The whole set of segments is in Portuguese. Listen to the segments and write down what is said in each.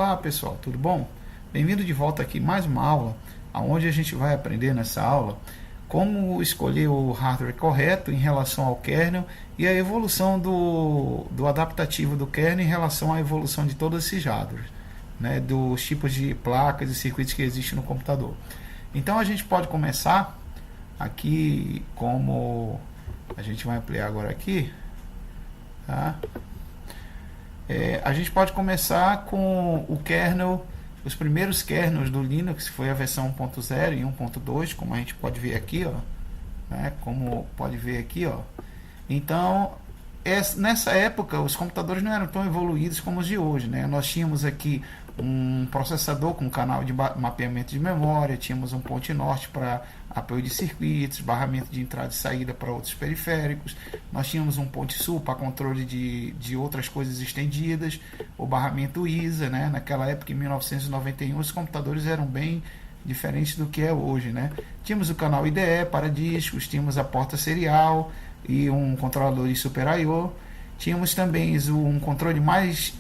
Olá pessoal, tudo bom? Bem-vindo de volta aqui mais uma aula, onde a gente vai aprender nessa aula como escolher o hardware correto em relação ao kernel e a evolução do adaptativo do kernel em relação à evolução de todos esses hardwares, né, dos tipos de placas e circuitos que existem no computador. Então a gente pode começar aqui, como a gente vai ampliar agora aqui, tá? A gente pode começar com o kernel, os primeiros kernels do Linux, que foi a versão 1.0 e 1.2, como a gente pode ver aqui, ó, né? Como pode ver aqui, ó. Então, nessa época, os computadores não eram tão evoluídos como os de hoje, né? Nós tínhamos aqui um processador com canal de mapeamento de memória, tínhamos um ponte norte para apoio de circuitos, barramento de entrada e saída para outros periféricos, nós tínhamos um ponte sul para controle de outras coisas estendidas, o barramento ISA, né? Naquela época, em 1991, os computadores eram bem diferentes do que é hoje, né? Tínhamos o canal IDE para discos, tínhamos a porta serial e um controlador de Super I/O. Tínhamos também um controle mais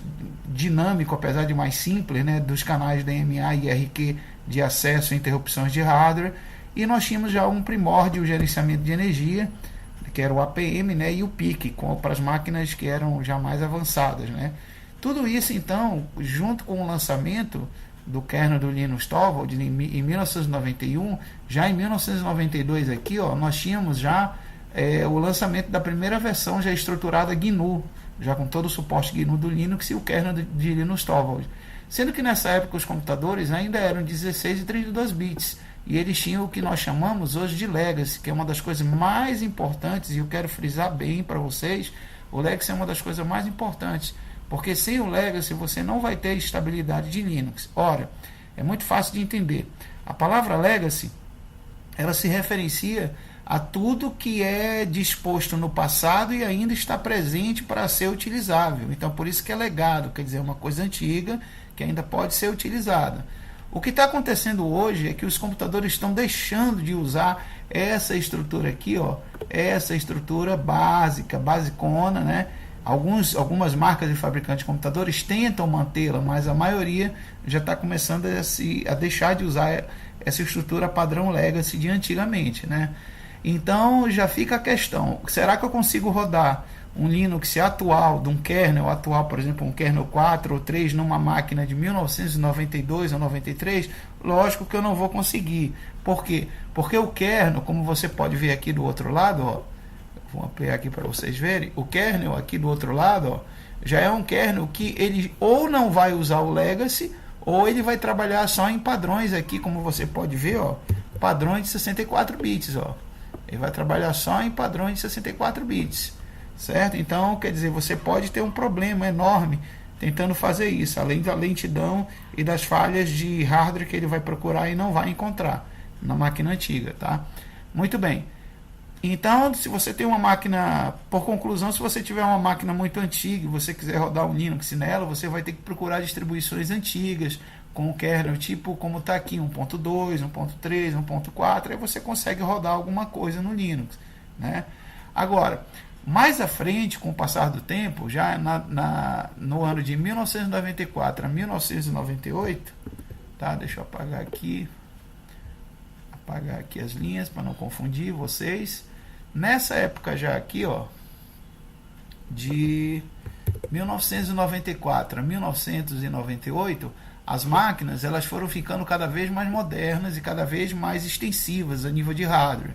dinâmico, apesar de mais simples, né, dos canais DMA e RQ de acesso e interrupções de hardware. E nós tínhamos já um primórdio, o gerenciamento de energia, que era o APM, né, e o PIC, para as máquinas que eram já mais avançadas, né. Tudo isso, então, junto com o lançamento do kernel do Linus Torvalds em 1991, já em 1992 aqui, ó, nós tínhamos já o lançamento da primeira versão já estruturada GNU, já com todo o suporte GNU do Linux e o kernel de Linus Torvalds. Sendo que nessa época os computadores ainda eram 16 e 32 bits, e eles tinham o que nós chamamos hoje de Legacy, que é uma das coisas mais importantes, e eu quero frisar bem para vocês, o Legacy é uma das coisas mais importantes, porque sem o Legacy você não vai ter estabilidade de Linux. Ora, é muito fácil de entender. A palavra Legacy, ela se referencia a tudo que é disposto no passado e ainda está presente para ser utilizável. Então, por isso que é legado, quer dizer, uma coisa antiga que ainda pode ser utilizada. O que está acontecendo hoje é que os computadores estão deixando de usar essa estrutura aqui, ó, essa estrutura básica, basicona, né? Algumas marcas de fabricantes de computadores tentam mantê-la, mas a maioria já está começando a deixar de usar essa estrutura padrão Legacy de antigamente, né? Então já fica a questão, será que eu consigo rodar um Linux atual, de um kernel atual, por exemplo, um kernel 4 ou 3 numa máquina de 1992 ou 93? Lógico que eu não vou conseguir. Por quê? Porque o kernel, como você pode ver aqui do outro lado, ó, vou ampliar aqui para vocês verem, o kernel aqui do outro lado, ó, já é um kernel que ele ou não vai usar o Legacy, ou ele vai trabalhar só em padrões aqui, como você pode ver, ó, padrões de 64 bits, ó. Ele vai trabalhar só em padrões de 64 bits, certo? Então, quer dizer, você pode ter um problema enorme tentando fazer isso, além da lentidão e das falhas de hardware que ele vai procurar e não vai encontrar na máquina antiga, tá? Muito bem. Então, se você tem uma máquina, por conclusão, se você tiver uma máquina muito antiga e você quiser rodar um Linux nela, você vai ter que procurar distribuições antigas, com o kernel tipo como está aqui, 1.2, 1.3, 1.4, aí você consegue rodar alguma coisa no Linux, né? Agora, mais à frente, com o passar do tempo, já no ano de 1994 a 1998, tá? Deixa eu apagar aqui as linhas para não confundir vocês. Nessa época já aqui, ó, de 1994 a 1998, as máquinas elas foram ficando cada vez mais modernas e cada vez mais extensivas a nível de hardware,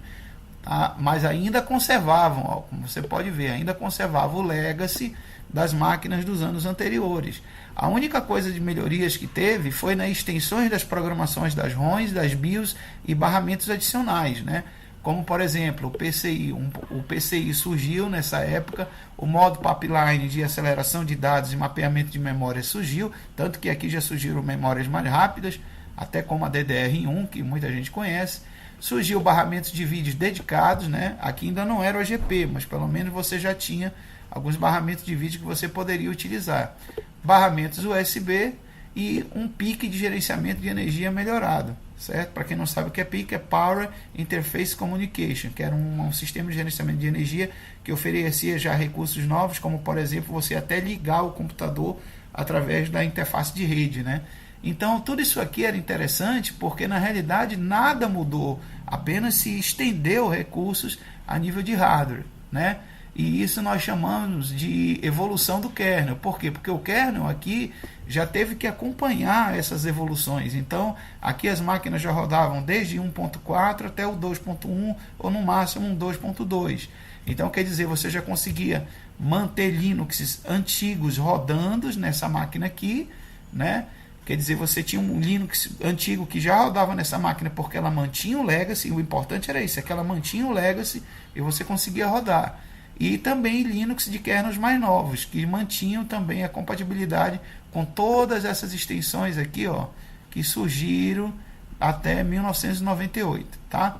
tá? Mas ainda conservavam, ó, como você pode ver, ainda conservava o legacy das máquinas dos anos anteriores. A única coisa de melhorias que teve foi nas extensões das programações das ROMs, das BIOS e barramentos adicionais, né? Como, por exemplo, o PCI. O PCI surgiu nessa época, o modo pipeline de aceleração de dados e mapeamento de memória surgiu, tanto que aqui já surgiram memórias mais rápidas, até como a DDR1, que muita gente conhece. Surgiu barramentos de vídeos dedicados, né? Aqui ainda não era o GP, mas pelo menos você já tinha alguns barramentos de vídeo que você poderia utilizar. Barramentos USB e um PIC de gerenciamento de energia melhorado, certo? Para quem não sabe o que é PIC, é Power Interface Communication, que era um sistema de gerenciamento de energia que oferecia já recursos novos, como por exemplo você até ligar o computador através da interface de rede, né? Então, tudo isso aqui era interessante porque, na realidade, nada mudou, apenas se estendeu recursos a nível de hardware, né? E isso nós chamamos de evolução do kernel. Por quê? Porque o kernel aqui já teve que acompanhar essas evoluções. Então, aqui as máquinas já rodavam desde 1.4 até o 2.1 ou no máximo um 2.2. Então, quer dizer, você já conseguia manter Linux antigos rodando nessa máquina aqui, né? Quer dizer, você tinha um Linux antigo que já rodava nessa máquina porque ela mantinha o legacy. O importante era isso, é que ela mantinha o legacy e você conseguia rodar. E também Linux de kernels mais novos, que mantinham também a compatibilidade com todas essas extensões aqui, ó, que surgiram até 1998, tá?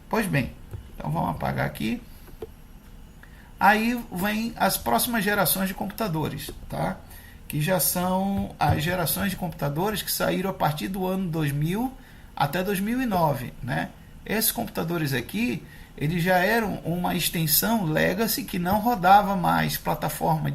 Pois bem, então vamos apagar aqui. Aí vem as próximas gerações de computadores, tá? Que já são as gerações de computadores que saíram a partir do ano 2000 até 2009, né? Esses computadores aqui, eles já eram uma extensão legacy que não rodava mais plataforma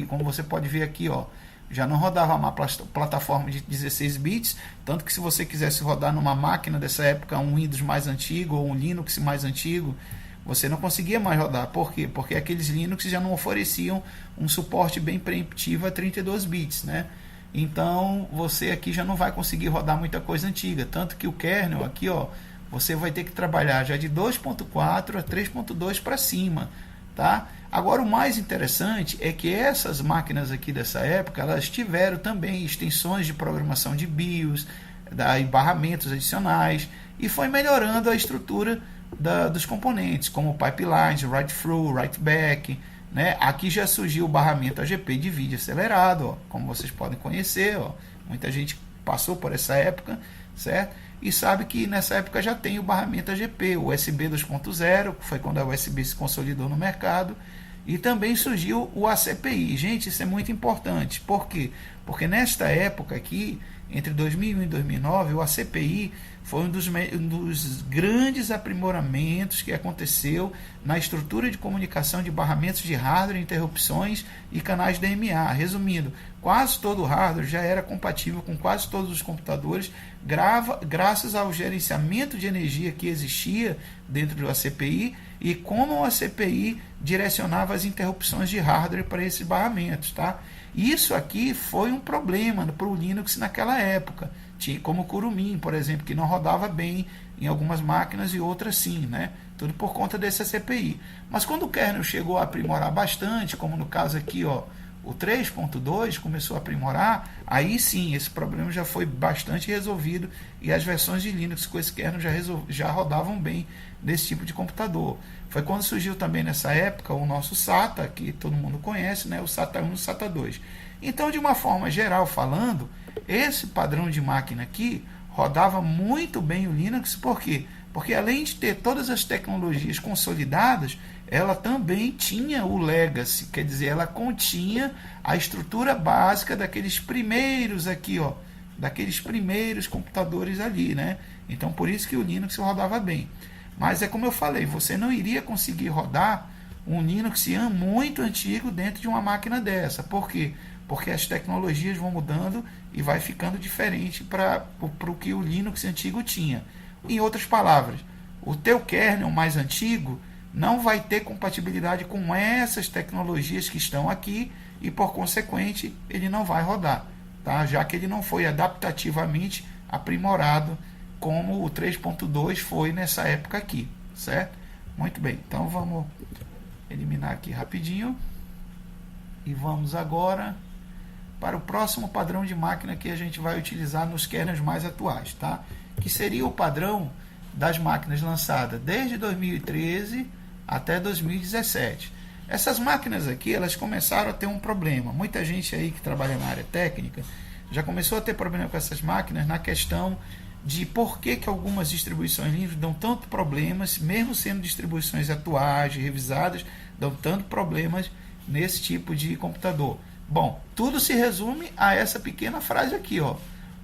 como você pode ver aqui, ó, já não rodava mais plataforma de 16 bits, tanto que se você quisesse rodar numa máquina dessa época, um Windows mais antigo ou um Linux mais antigo, você não conseguia mais rodar. Por quê? Porque aqueles Linux já não ofereciam um suporte bem preemptivo a 32 bits, né? Então, você aqui já não vai conseguir rodar muita coisa antiga, tanto que o kernel aqui, ó, você vai ter que trabalhar já de 2.4 a 3.2 para cima, tá? Agora, o mais interessante é que essas máquinas aqui dessa época, elas tiveram também extensões de programação de BIOS, barramentos adicionais, e foi melhorando a estrutura dos componentes, como pipelines, write-through, write-back, né? Aqui já surgiu o barramento AGP de vídeo acelerado, ó, como vocês podem conhecer, ó, muita gente passou por essa época, certo? E sabe que nessa época já tem o barramento AGP, o USB 2.0, que foi quando a USB se consolidou no mercado, e também surgiu o ACPI. Gente, isso é muito importante. Por quê? Porque nesta época aqui, entre 2001 e 2009, o ACPI foi um dos grandes aprimoramentos que aconteceu na estrutura de comunicação de barramentos de hardware, interrupções e canais DMA. Resumindo, quase todo o hardware já era compatível com quase todos os computadores, graças ao gerenciamento de energia que existia dentro do ACPI e como o ACPI direcionava as interrupções de hardware para esses barramentos, tá? Isso aqui foi um problema para o Linux naquela época, como o Kurumin, por exemplo, que não rodava bem em algumas máquinas e outras sim, né? Tudo por conta desse ACPI. Mas quando o kernel chegou a aprimorar bastante, como no caso aqui, ó, o 3.2 começou a aprimorar, aí sim, esse problema já foi bastante resolvido e as versões de Linux com esse kernel já rodavam bem nesse tipo de computador. Foi quando surgiu também nessa época o nosso SATA, que todo mundo conhece, né? O SATA 1 e o SATA 2. Então, de uma forma geral falando, esse padrão de máquina aqui rodava muito bem o Linux. Por quê? Porque além de ter todas as tecnologias consolidadas, ela também tinha o legacy, quer dizer, ela continha a estrutura básica daqueles primeiros aqui, ó, daqueles primeiros computadores ali, né? Então, por isso que o Linux rodava bem. Mas é como eu falei, você não iria conseguir rodar um Linux muito antigo dentro de uma máquina dessa. Por quê? Porque as tecnologias vão mudando e vai ficando diferente para o que o Linux antigo tinha. Em outras palavras, o teu kernel mais antigo não vai ter compatibilidade com essas tecnologias que estão aqui e, por consequente, ele não vai rodar, tá? Já que ele não foi adaptativamente aprimorado como o 3.2 foi nessa época aqui, certo? Muito bem, então vamos eliminar aqui rapidinho e vamos agora para o próximo padrão de máquina que a gente vai utilizar nos kernels mais atuais, tá? Que seria o padrão das máquinas lançadas desde 2013 até 2017. Essas máquinas aqui, elas começaram a ter um problema. Muita gente aí que trabalha na área técnica já começou a ter problema com essas máquinas na questão de por que algumas distribuições Linux dão tanto problemas, mesmo sendo distribuições atuais, revisadas, dão tanto problemas nesse tipo de computador. Bom, tudo se resume a essa pequena frase aqui, ó.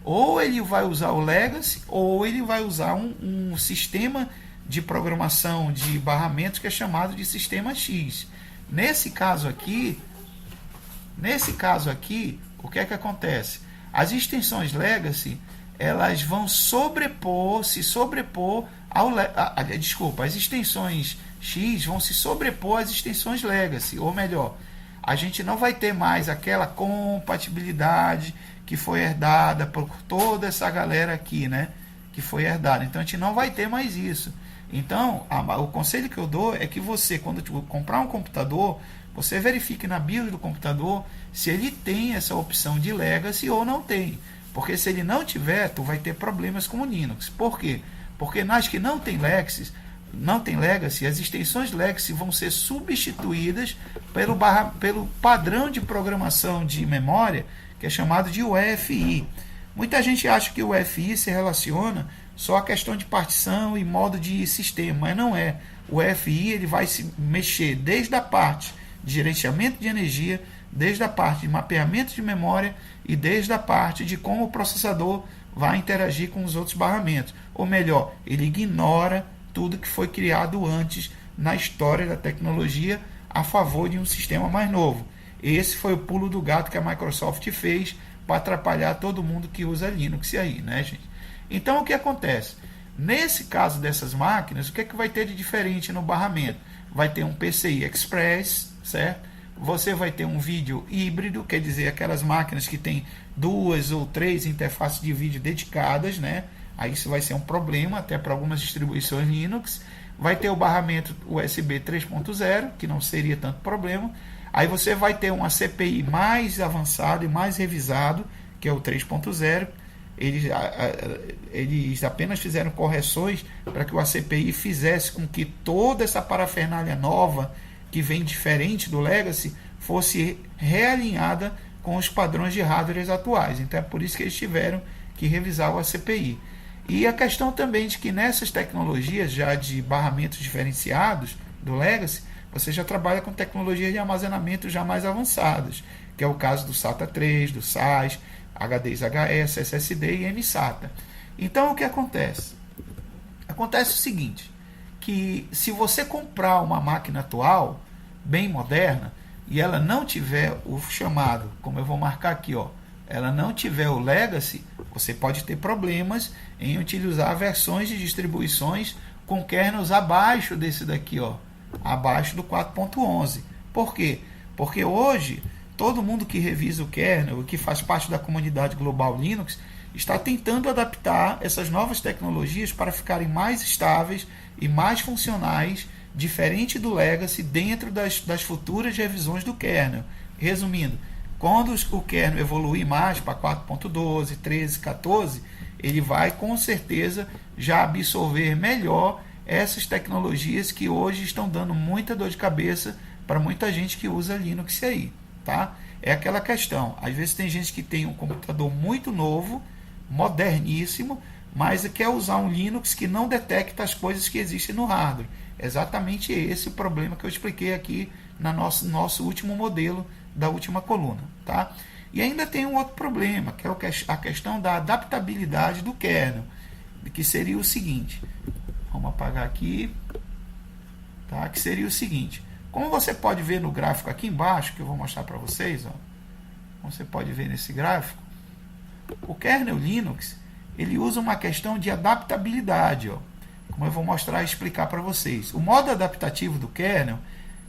Ou ele vai usar o Legacy, ou ele vai usar um sistema de programação de barramentos que é chamado de sistema X. Nesse caso aqui, o que é que acontece? As extensões legacy, elas vão se sobrepor as extensões X vão se sobrepor às extensões legacy, ou melhor, a gente não vai ter mais aquela compatibilidade que foi herdada por toda essa galera aqui, né? Que foi herdada. Então a gente não vai ter mais isso. Então, o conselho que eu dou é que você, quando comprar um computador, você verifique na BIOS do computador se ele tem essa opção de legacy ou não tem. Porque se ele não tiver, tu vai ter problemas com o Linux. Por quê? Porque nas que não tem legacy, as extensões legacy vão ser substituídas pelo padrão de programação de memória, que é chamado de UEFI. Muita gente acha que o UEFI se relaciona só a questão de partição e modo de sistema, mas não é. O UEFI ele vai se mexer desde a parte de gerenciamento de energia, desde a parte de mapeamento de memória e desde a parte de como o processador vai interagir com os outros barramentos. Ou melhor, ele ignora tudo que foi criado antes na história da tecnologia a favor de um sistema mais novo. Esse foi o pulo do gato que a Microsoft fez para atrapalhar todo mundo que usa Linux aí, né, gente? Então, o que acontece? Nesse caso dessas máquinas, o que é que vai ter de diferente no barramento? Vai ter um PCI Express, certo? Você vai ter um vídeo híbrido, quer dizer, aquelas máquinas que tem 2 ou 3 interfaces de vídeo dedicadas, né? Aí isso vai ser um problema até para algumas distribuições Linux. Vai ter o barramento USB 3.0, que não seria tanto problema. Aí você vai ter uma CPI mais avançado e mais revisado, que é o 3.0. Eles apenas fizeram correções para que o ACPI fizesse com que toda essa parafernália nova, que vem diferente do Legacy, fosse realinhada com os padrões de hardware atuais. Então é por isso que eles tiveram que revisar o ACPI. E a questão também de que nessas tecnologias já de barramentos diferenciados do Legacy, você já trabalha com tecnologias de armazenamento já mais avançadas, que é o caso do SATA 3, do SAS, HDs HS, SSD e mSATA. Então o que acontece? Acontece o seguinte, que se você comprar uma máquina atual, bem moderna, e ela não tiver o chamado, como eu vou marcar aqui, ó, ela não tiver o Legacy, você pode ter problemas em utilizar versões de distribuições com kernels abaixo desse daqui, ó, abaixo do 4.11. Por quê? Porque hoje todo mundo que revisa o kernel, que faz parte da comunidade global Linux, está tentando adaptar essas novas tecnologias para ficarem mais estáveis e mais funcionais, diferente do Legacy, dentro das futuras revisões do kernel. Resumindo, quando o kernel evoluir mais para 4.12, 13, 14, ele vai com certeza já absorver melhor essas tecnologias que hoje estão dando muita dor de cabeça para muita gente que usa Linux aí, tá? É aquela questão, às vezes tem gente que tem um computador muito novo, moderníssimo, mas quer usar um Linux que não detecta as coisas que existem no hardware. É exatamente esse o problema que eu expliquei aqui no nosso último modelo da última coluna, tá? E ainda tem um outro problema, que é a questão da adaptabilidade do kernel, que seria o seguinte, vamos apagar aqui, tá? Que seria o seguinte, como você pode ver no gráfico aqui embaixo, que eu vou mostrar para vocês, ó, como você pode ver nesse gráfico, o kernel Linux, ele usa uma questão de adaptabilidade, ó, como eu vou mostrar e explicar para vocês. O modo adaptativo do kernel,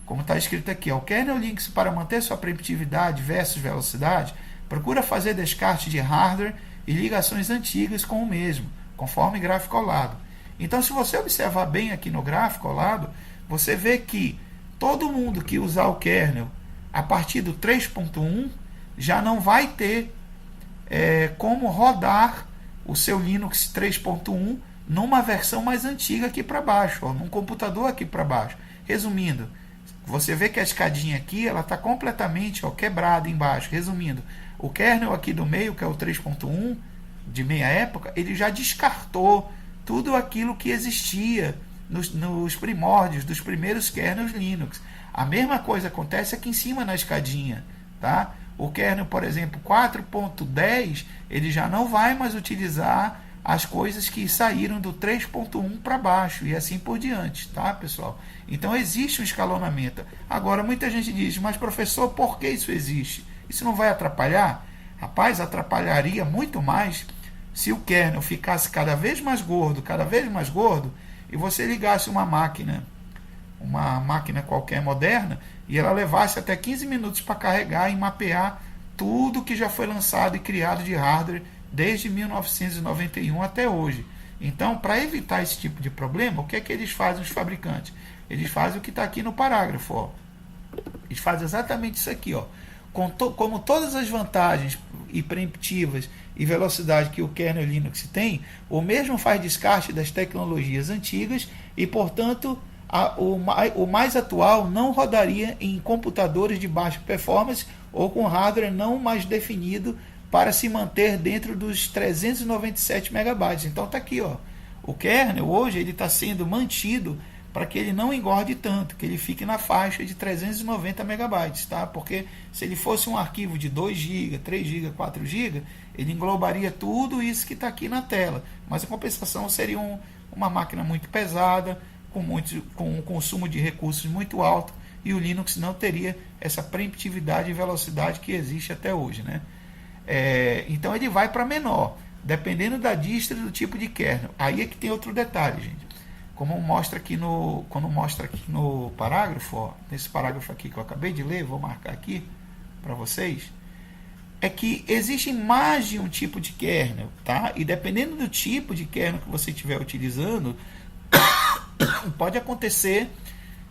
como está escrito aqui, ó, o kernel Linux, para manter sua primitividade versus velocidade, procura fazer descarte de hardware e ligações antigas com o mesmo, conforme gráfico ao lado. Então, se você observar bem aqui no gráfico ao lado, você vê que todo mundo que usar o kernel a partir do 3.1 já não vai ter como rodar o seu Linux 3.1 numa versão mais antiga aqui para baixo, ó, num computador aqui para baixo. Resumindo, você vê que a escadinha aqui ela está completamente, ó, quebrada embaixo. Resumindo, o kernel aqui do meio, que é o 3.1 de meia época, ele já descartou tudo aquilo que existia nos primórdios dos primeiros kernels Linux. A mesma coisa acontece aqui em cima na escadinha, tá? O kernel, por exemplo, 4.10, ele já não vai mais utilizar as coisas que saíram do 3.1 para baixo e assim por diante, tá, pessoal? Então existe um escalonamento. Agora, muita gente diz, mas professor, por que isso existe? Isso não vai atrapalhar? Rapaz, atrapalharia muito mais se o kernel ficasse cada vez mais gordo, e você ligasse uma máquina qualquer moderna, e ela levasse até 15 minutos para carregar e mapear tudo que já foi lançado e criado de hardware desde 1991 até hoje. Então, para evitar esse tipo de problema, o que é que eles fazem, os fabricantes? Eles fazem o que está aqui no parágrafo. Ó. Eles fazem exatamente isso aqui. Ó. Como todas as vantagens e preemptivas e velocidade que o kernel Linux tem, o mesmo faz descarte das tecnologias antigas e, portanto, o mais atual não rodaria em computadores de baixa performance ou com hardware não mais definido para se manter dentro dos 397 megabytes. Então está aqui, ó. O kernel hoje ele está sendo mantido para que ele não engorde tanto, que ele fique na faixa de 390 megabytes, tá? Porque se ele fosse um arquivo de 2 GB, 3 GB, 4 GB, ele englobaria tudo isso que está aqui na tela. Mas a compensação seria uma máquina muito pesada, com um consumo de recursos muito alto, e o Linux não teria essa preemptividade e velocidade que existe até hoje, né? Então ele vai para menor, dependendo da distro e do tipo de kernel. Aí é que tem outro detalhe, gente. Quando mostra aqui no parágrafo, ó, nesse parágrafo aqui que eu acabei de ler, vou marcar aqui para vocês, é que existe mais de um tipo de kernel, tá? E dependendo do tipo de kernel que você estiver utilizando, pode acontecer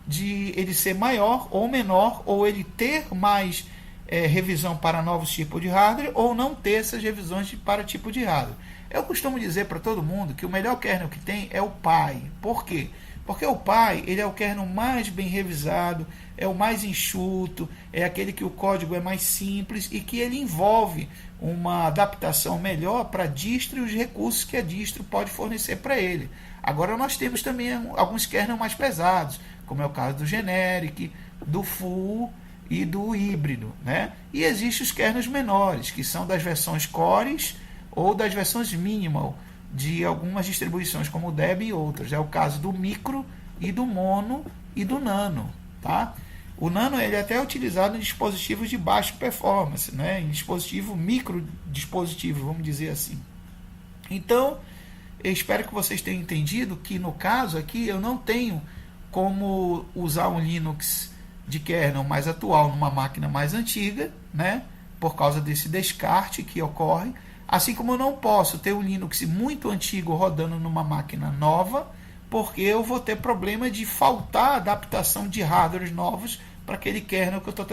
de ele ser maior ou menor, ou ele ter mais revisão para novos tipos de hardware, ou não ter essas revisões para tipo de hardware. Eu costumo dizer para todo mundo que o melhor kernel que tem é o Pi. Por quê? Porque o Pi ele é o kernel mais bem revisado, é o mais enxuto, é aquele que o código é mais simples e que ele envolve uma adaptação melhor para a distro e os recursos que a distro pode fornecer para ele. Agora nós temos também alguns kernels mais pesados, como é o caso do Generic, do Full e do híbrido, né? E existem os kernels menores, que são das versões cores ou das versões minimal de algumas distribuições como o Debian e outras. É o caso do micro e do mono e do nano, tá? O nano ele é até utilizado em dispositivos de baixa performance, né? Em dispositivo micro dispositivo, vamos dizer assim. Então, eu espero que vocês tenham entendido que no caso aqui eu não tenho como usar um Linux de kernel mais atual numa máquina mais antiga, né? Por causa desse descarte que ocorre. Assim como eu não posso ter um Linux muito antigo rodando numa máquina nova, porque eu vou ter problema de faltar adaptação de hardwares novos para aquele kernel que eu estou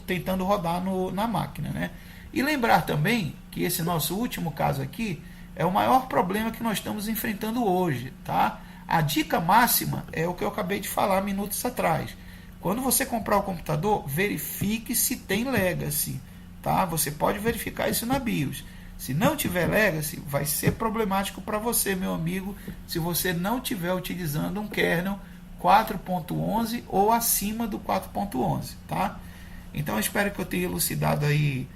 tentando rodar na máquina, né? E lembrar também que esse nosso último caso aqui é o maior problema que nós estamos enfrentando hoje, tá? A dica máxima é o que eu acabei de falar minutos atrás. Quando você comprar o computador, verifique se tem legacy, tá? Você pode verificar isso na BIOS. Se não tiver legacy, vai ser problemático para você, meu amigo, se você não estiver utilizando um kernel 4.11 ou acima do 4.11, tá? Então eu espero que eu tenha elucidado aí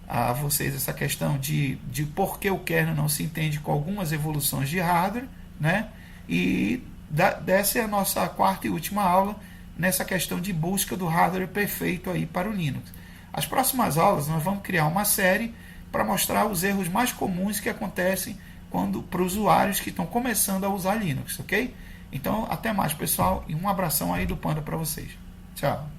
a vocês essa questão de por que o kernel não se entende com algumas evoluções de hardware, né? E dessa é a nossa quarta e última aula nessa questão de busca do hardware perfeito aí para o Linux. As próximas aulas nós vamos criar uma série para mostrar os erros mais comuns que acontecem para os usuários que estão começando a usar Linux, ok? Então, até mais, pessoal, e um abração aí do Panda para vocês. Tchau!